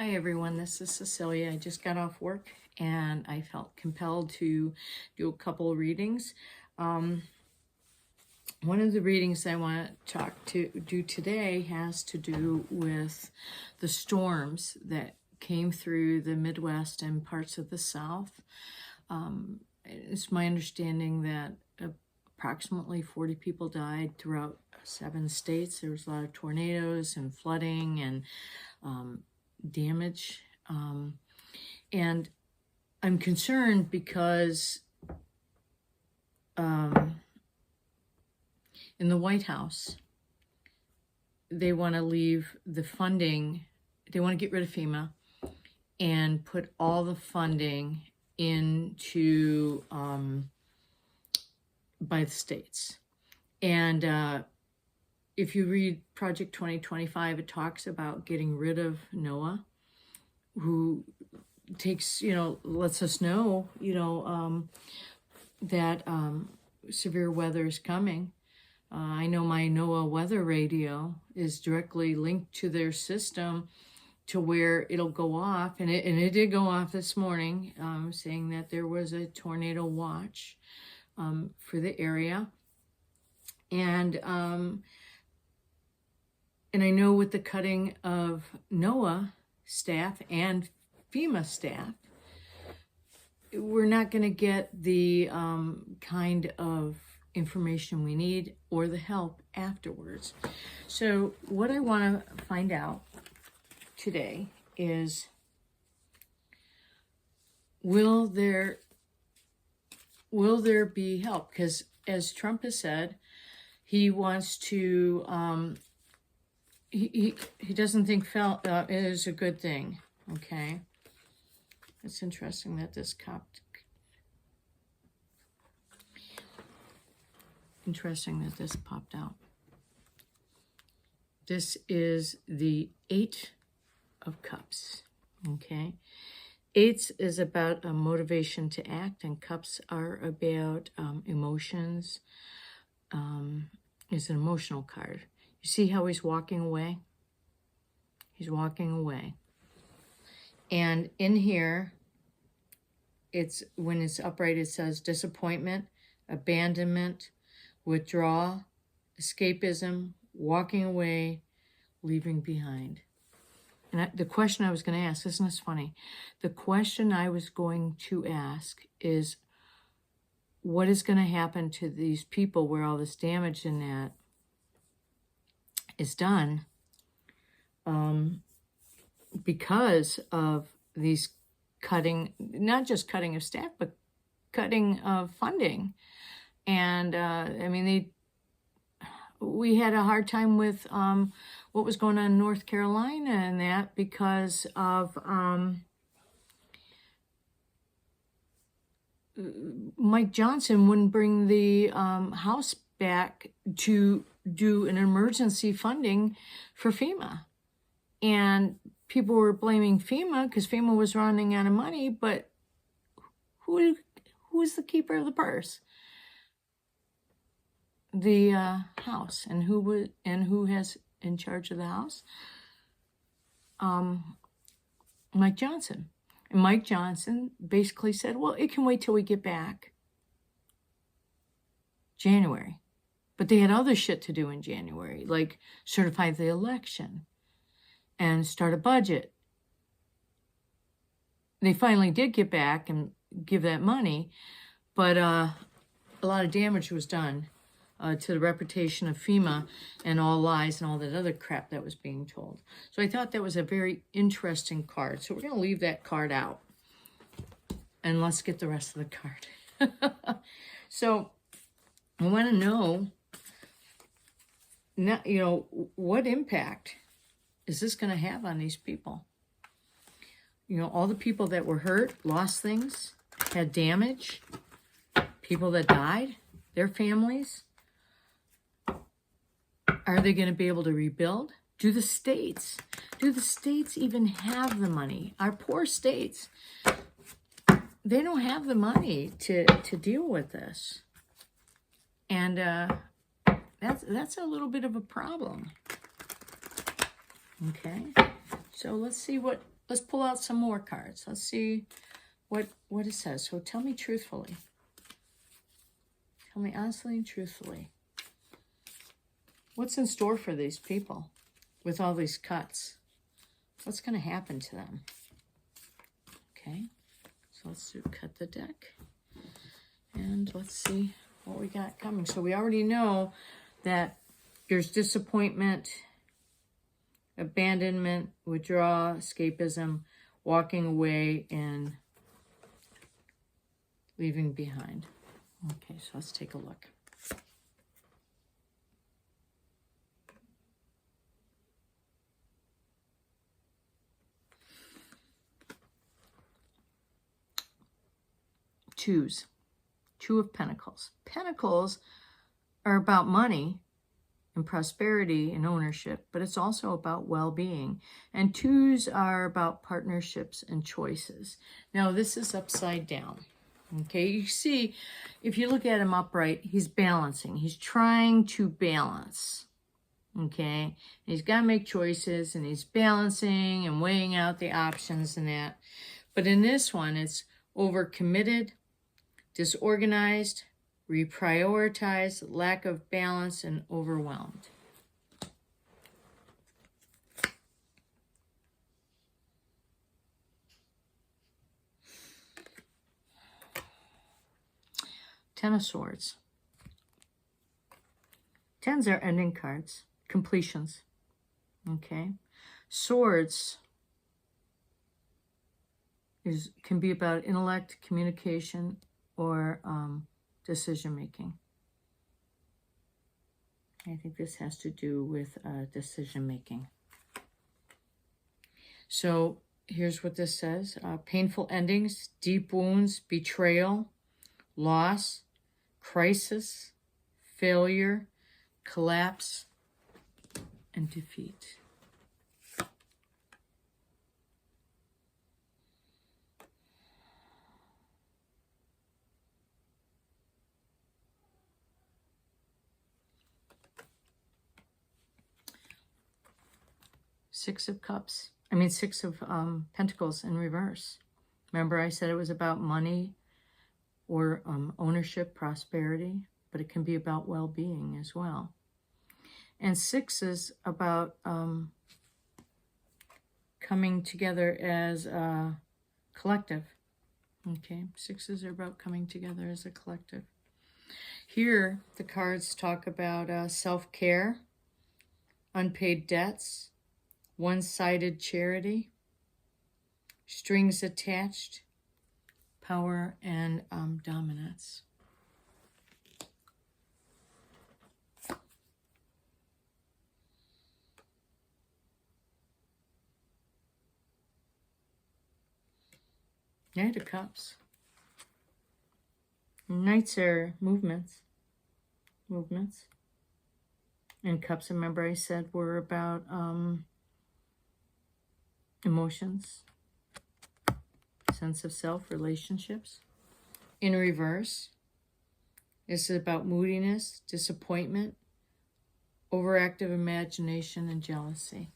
Hi everyone, this is Cecilia. I just got off work and I felt compelled to do a couple of readings. One of the readings I want to do today has to do with the storms that came through the Midwest and parts of the South. It's my understanding that approximately 40 people died throughout 7 states. There was a lot of tornadoes and flooding and damage, and I'm concerned because in the White House they want to leave the funding, they want to get rid of FEMA and put all the funding into by the states. And if you read Project 2025, it talks about getting rid of NOAA, who takes, lets us know, that severe weather is coming. I know my NOAA weather radio is directly linked to their system to where it'll go off. And it did go off this morning, saying that there was a tornado watch for the area. And I know with the cutting of NOAA staff and FEMA staff, we're not going to get the kind of information we need or the help afterwards. So what I want to find out today is, will there be help? Because as Trump has said, he wants to he doesn't think it is a good thing. Okay, it's interesting that this popped out. This is the 8 of Cups. Okay, 8 is about a motivation to act, and Cups are about emotions. It's an emotional card. You see how he's walking away? He's walking away. And in here, when it's upright, it says disappointment, abandonment, withdrawal, escapism, walking away, leaving behind. And the question I was going to ask, isn't this funny? The question I was going to ask is, what is going to happen to these people where all this damage in that is done because of these cutting, not just cutting of staff, but cutting of funding. And we had a hard time with what was going on in North Carolina and that because of Mike Johnson wouldn't bring the House back to do an emergency funding for FEMA. And people were blaming FEMA because FEMA was running out of money, but who is the keeper of the purse? The House. And who has in charge of the House? Mike Johnson. And Mike Johnson basically said, well, it can wait till we get back January. But they had other shit to do in January, like certify the election and start a budget. They finally did get back and give that money, but a lot of damage was done to the reputation of FEMA and all lies and all that other crap that was being told. So I thought that was a very interesting card. So we're going to leave that card out. And let's get the rest of the card. So I want to know, what impact is this going to have on these people? All the people that were hurt, lost things, had damage, people that died, their families. Are they going to be able to rebuild? Do the states even have the money? Our poor states, they don't have the money to deal with this. And that's a little bit of a problem. Okay, so let's see what let's pull out some more cards. Let's see what it says. So tell me truthfully. Tell me honestly and truthfully. What's in store for these people with all these cuts? What's going to happen to them? Okay, so let's cut the deck. And let's see what we got coming. So we already know that there's disappointment, abandonment, withdrawal, escapism, walking away, and leaving behind. Okay, so let's take a look. Twos. Two of Pentacles. Pentacles are about money and prosperity and ownership, but it's also about well-being. And twos are about partnerships and choices. Now, this is upside down. Okay, you see, if you look at him upright, he's balancing. He's trying to balance. Okay, he's got to make choices, and he's balancing and weighing out the options and that. But in this one, it's overcommitted, disorganized, reprioritized, lack of balance, and overwhelmed. Ten of Swords. Tens are ending cards, completions. Okay. Swords can be about intellect, communication, or decision-making. I think this has to do with decision-making. So here's what this says. Painful endings, deep wounds, betrayal, loss, crisis, failure, collapse, and defeat. Six of Pentacles in reverse. Remember I said it was about money or ownership, prosperity, but it can be about well-being as well. And six is about coming together as a collective. Okay, sixes are about coming together as a collective. Here, the cards talk about self-care, unpaid debts, one-sided charity, strings attached, power, and dominance. Knight of Cups. Knights are movements. And Cups, remember I said, were about emotions, sense of self, relationships. In reverse, this is about moodiness, disappointment, overactive imagination, and jealousy.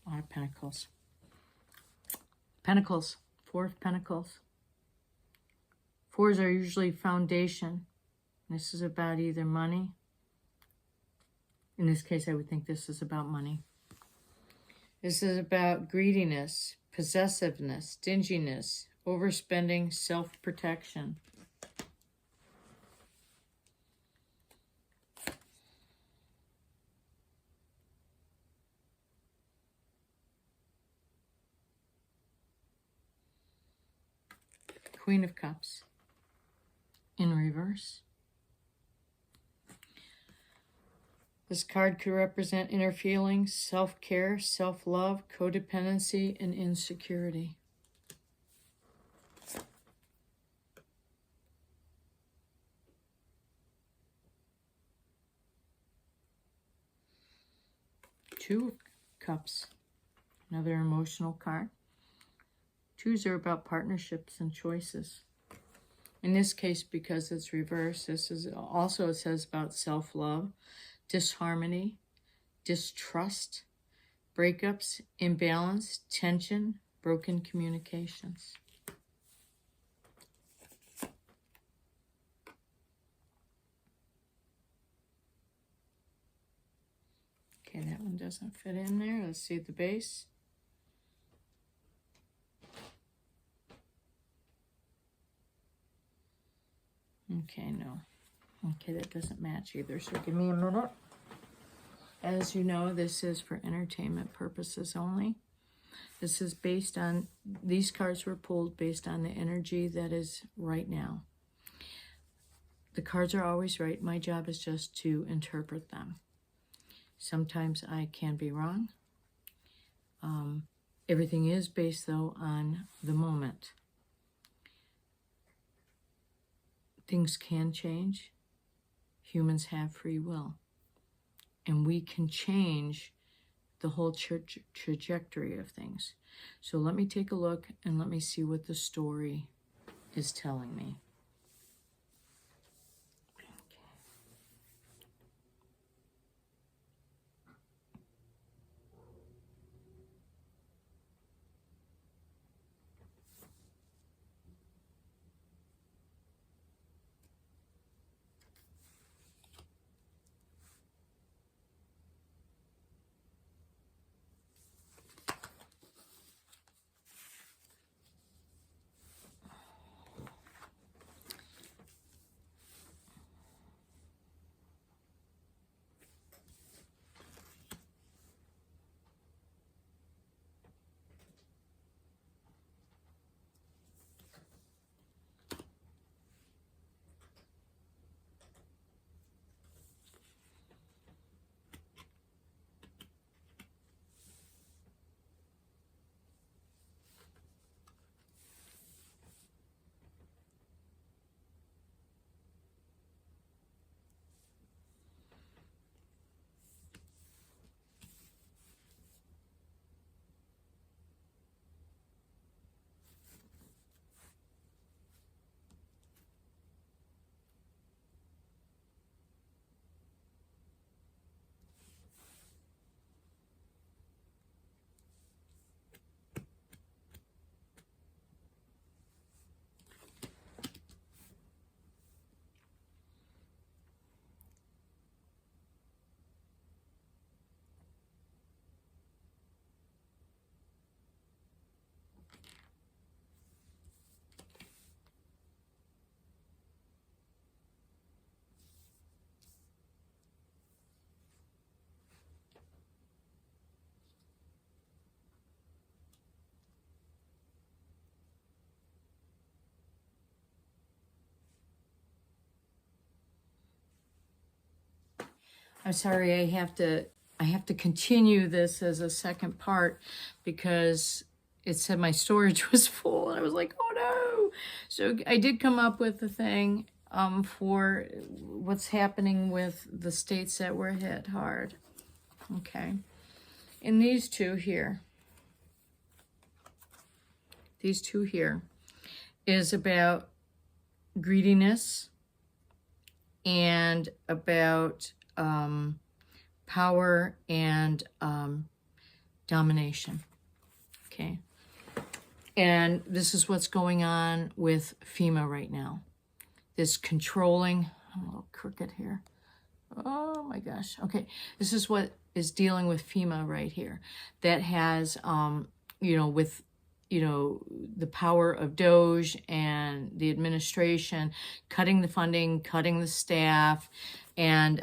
A lot of Pentacles. Pentacles, Four of Pentacles. Fours are usually foundation. This is about either money. In this case, I would think this is about money. This is about greediness, possessiveness, stinginess, overspending, self-protection. Queen of Cups in reverse. This card could represent inner feelings, self-care, self-love, codependency, and insecurity. Two of Cups, another emotional card. Twos are about partnerships and choices. In this case, because it's reversed, this is also, it says about self-love, disharmony, distrust, breakups, imbalance, tension, broken communications. Okay, that one doesn't fit in there. Let's see the base. Okay, no. Okay, that doesn't match either, so give me a minute. As you know, this is for entertainment purposes only. This is based on, these cards were pulled based on the energy that is right now. The cards are always right. My job is just to interpret them. Sometimes I can be wrong. Everything is based, though, on the moment. Things can change. Humans have free will. And we can change the whole trajectory of things. So let me take a look and let me see what the story is telling me. I'm sorry, I have to continue this as a second part because it said my storage was full and I was like, oh no. So I did come up with a thing for what's happening with the states that were hit hard. Okay. In these two here is about greediness and about power and domination. Okay. And this is what's going on with FEMA right now. This controlling, I'm a little crooked here. Oh my gosh. Okay. This is what is dealing with FEMA right here. That has, with, the power of Doge and the administration, cutting the funding, cutting the staff, and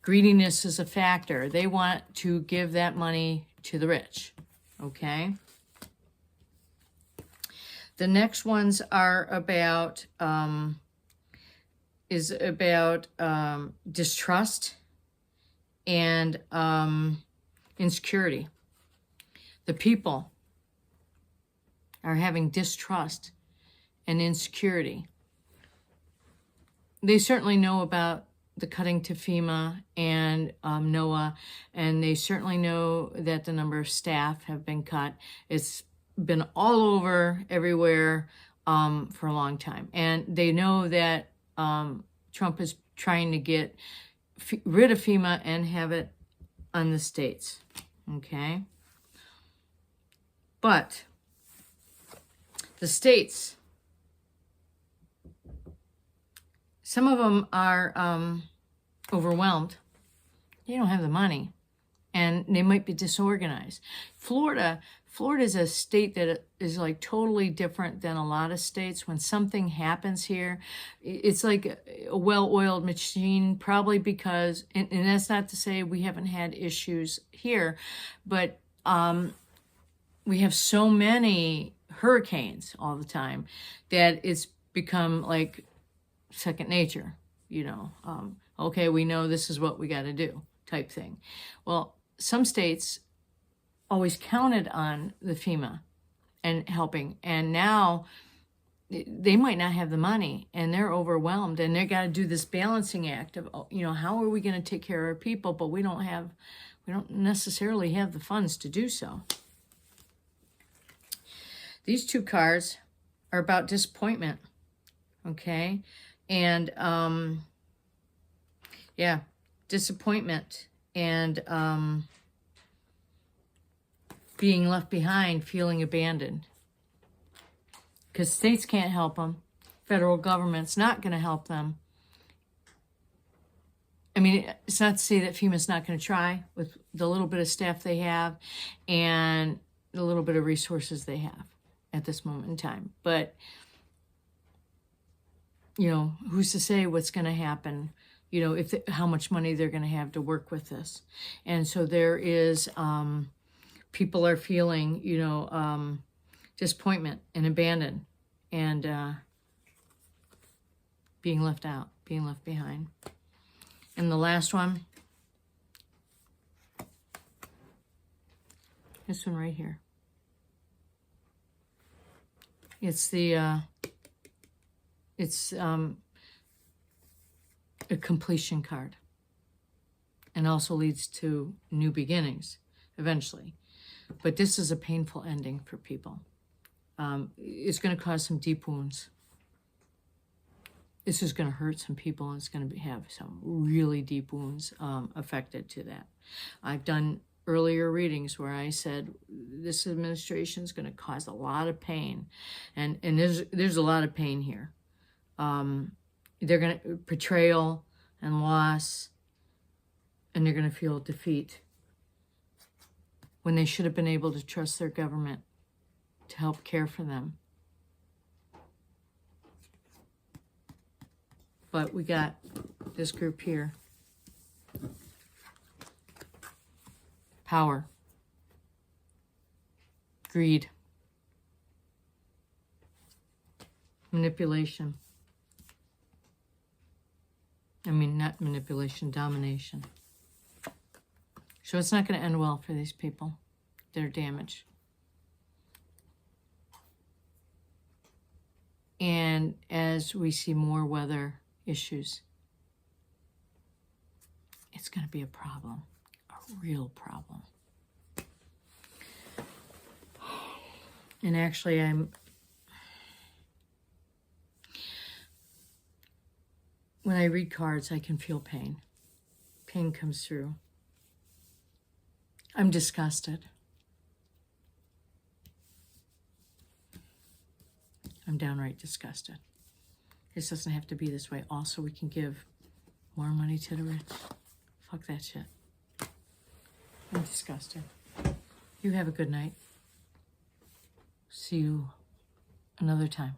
greediness is a factor. They want to give that money to the rich, okay? The next ones are about, distrust and insecurity. The people are having distrust and insecurity. They certainly know about the cutting to FEMA and NOAA, and they certainly know that the number of staff have been cut. It's been all over everywhere for a long time. And they know that Trump is trying to get rid of FEMA and have it on the states. Okay? But the states, some of them are overwhelmed. They don't have the money, and they might be disorganized. Florida is a state that is like totally different than a lot of states. When something happens here, it's like a well-oiled machine, probably because, and that's not to say we haven't had issues here, but we have so many hurricanes all the time that it's become like second nature, you know. Okay, we know this is what we got to do type thing. Well, some states always counted on the FEMA and helping, and now they might not have the money and they're overwhelmed, and they got to do this balancing act of, you know, how are we going to take care of our people, but we don't necessarily have the funds to do so. These two cards are about disappointment, okay? And yeah, disappointment and being left behind, feeling abandoned. Because states can't help them. Federal government's not going to help them. I mean, it's not to say that FEMA's not going to try with the little bit of staff they have and the little bit of resources they have at this moment in time. But, you know, who's to say what's going to happen, you know, how much money they're going to have to work with this. And so there is, people are feeling, you know, disappointment and abandoned and being left out, being left behind. And the last one, this one right here. It's a completion card, and also leads to new beginnings eventually. But this is a painful ending for people. It's going to cause some deep wounds. This is going to hurt some people, and it's going to have some really deep wounds affected to that. I've done earlier readings where I said this administration is going to cause a lot of pain, and there's a lot of pain here. They're going to betrayal and loss, and they're going to feel defeat when they should have been able to trust their government to help care for them. But we got this group here. Power. Greed. Manipulation. I mean, not manipulation, domination. So it's not going to end well for these people. They're damaged. And as we see more weather issues, it's going to be a problem, a real problem. And actually, when I read cards, I can feel pain. Pain comes through. I'm disgusted. I'm downright disgusted. This doesn't have to be this way. Also, we can give more money to the rich. Fuck that shit. I'm disgusted. You have a good night. See you another time.